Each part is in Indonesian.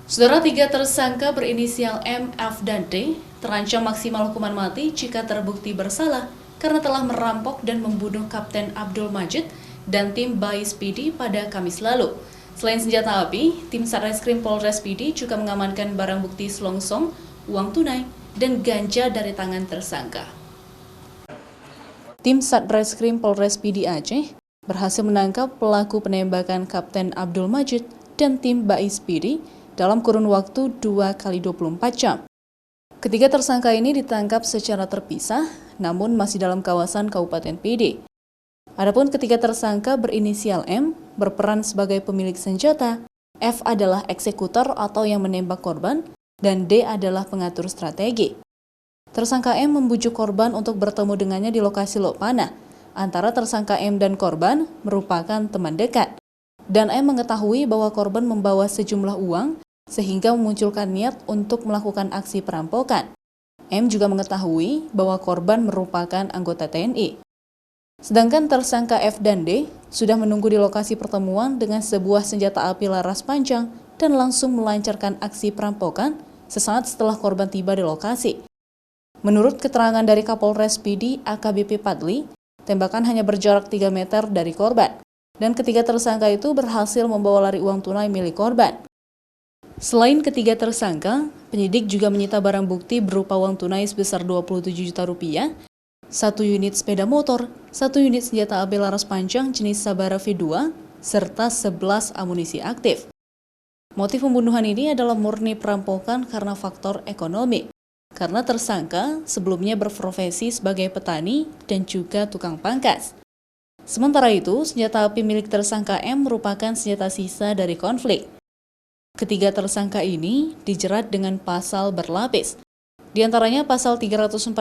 Saudara, tiga tersangka berinisial M, F, dan D terancam maksimal hukuman mati jika terbukti bersalah karena telah merampok dan membunuh Kapten Abdul Majid dan tim Bais PD pada Kamis lalu. Selain senjata api, tim Satreskrim Polres PD juga mengamankan barang bukti selongsong, uang tunai, dan ganja dari tangan tersangka. Tim Satreskrim Polres PD Aceh berhasil menangkap pelaku penembakan Kapten Abdul Majid dan tim Bais PD dalam kurun waktu 2x24 jam. Ketiga tersangka ini ditangkap secara terpisah, namun masih dalam kawasan Kabupaten PD. Adapun ketiga tersangka berinisial M berperan sebagai pemilik senjata, F adalah eksekutor atau yang menembak korban, dan D adalah pengatur strategi. Tersangka M membujuk korban untuk bertemu dengannya di lokasi Lokpanah. Antara tersangka M dan korban merupakan teman dekat. Dan M mengetahui bahwa korban membawa sejumlah uang, sehingga memunculkan niat untuk melakukan aksi perampokan. M juga mengetahui bahwa korban merupakan anggota TNI. Sedangkan tersangka F dan D sudah menunggu di lokasi pertemuan dengan sebuah senjata api laras panjang dan langsung melancarkan aksi perampokan sesaat setelah korban tiba di lokasi. Menurut keterangan dari Kapolres PD AKBP Padli, tembakan hanya berjarak 3 meter dari korban, dan ketiga tersangka itu berhasil membawa lari uang tunai milik korban. Selain ketiga tersangka, penyidik juga menyita barang bukti berupa uang tunai sebesar 27 juta rupiah, 1 unit sepeda motor, 1 unit senjata api laras panjang jenis Sabara V2, serta 11 amunisi aktif. Motif pembunuhan ini adalah murni perampokan karena faktor ekonomi, karena tersangka sebelumnya berprofesi sebagai petani dan juga tukang pangkas. Sementara itu, senjata api milik tersangka M merupakan senjata sisa dari konflik. Ketiga tersangka ini dijerat dengan pasal berlapis, di antaranya pasal 340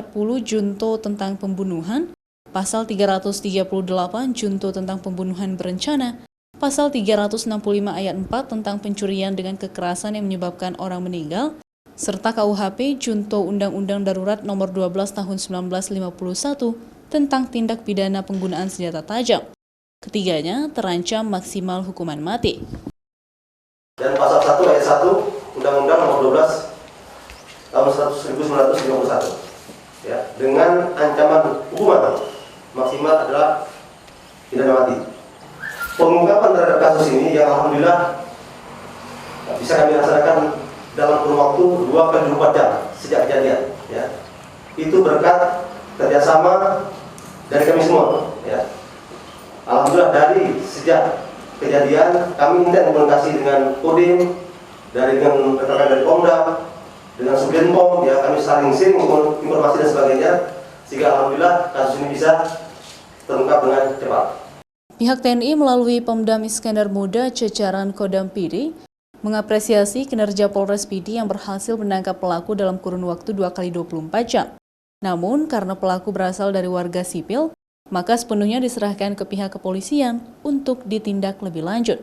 junto tentang pembunuhan, pasal 338 junto tentang pembunuhan berencana, pasal 365 ayat 4 tentang pencurian dengan kekerasan yang menyebabkan orang meninggal, serta KUHP junto Undang-Undang Darurat Nomor 12 Tahun 1951 tentang tindak pidana penggunaan senjata tajam. Ketiganya terancam maksimal hukuman mati. Dan pasal 1 ayat 1 Undang-Undang Nomor 12 tahun 1951 ya, dengan ancaman hukuman maksimal adalah pidana mati. Pengungkapan terhadap kasus ini yang alhamdulillah bisa kami laksanakan dalam kurun waktu 2x24 jam sejak kejadian ya. Itu berkat kerjasama dari kami semua ya. Alhamdulillah dari sejak kejadian kami intens komunikasi dengan Kodim, dengan rekan-rekan dari Pomda, dengan Subdinpom ya, kami saling sharing informasi dan sebagainya, sehingga alhamdulillah kasus ini bisa terungkap dengan cepat. Pihak TNI melalui Pemdam Iskandar Muda jajaran Kodam PD mengapresiasi kinerja Polres PD yang berhasil menangkap pelaku dalam kurun waktu 2x24 jam. Namun karena pelaku berasal dari warga sipil, maka sepenuhnya diserahkan ke pihak kepolisian untuk ditindak lebih lanjut.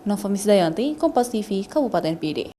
Nova Misdayanti, Kompas TV, Kabupaten PD.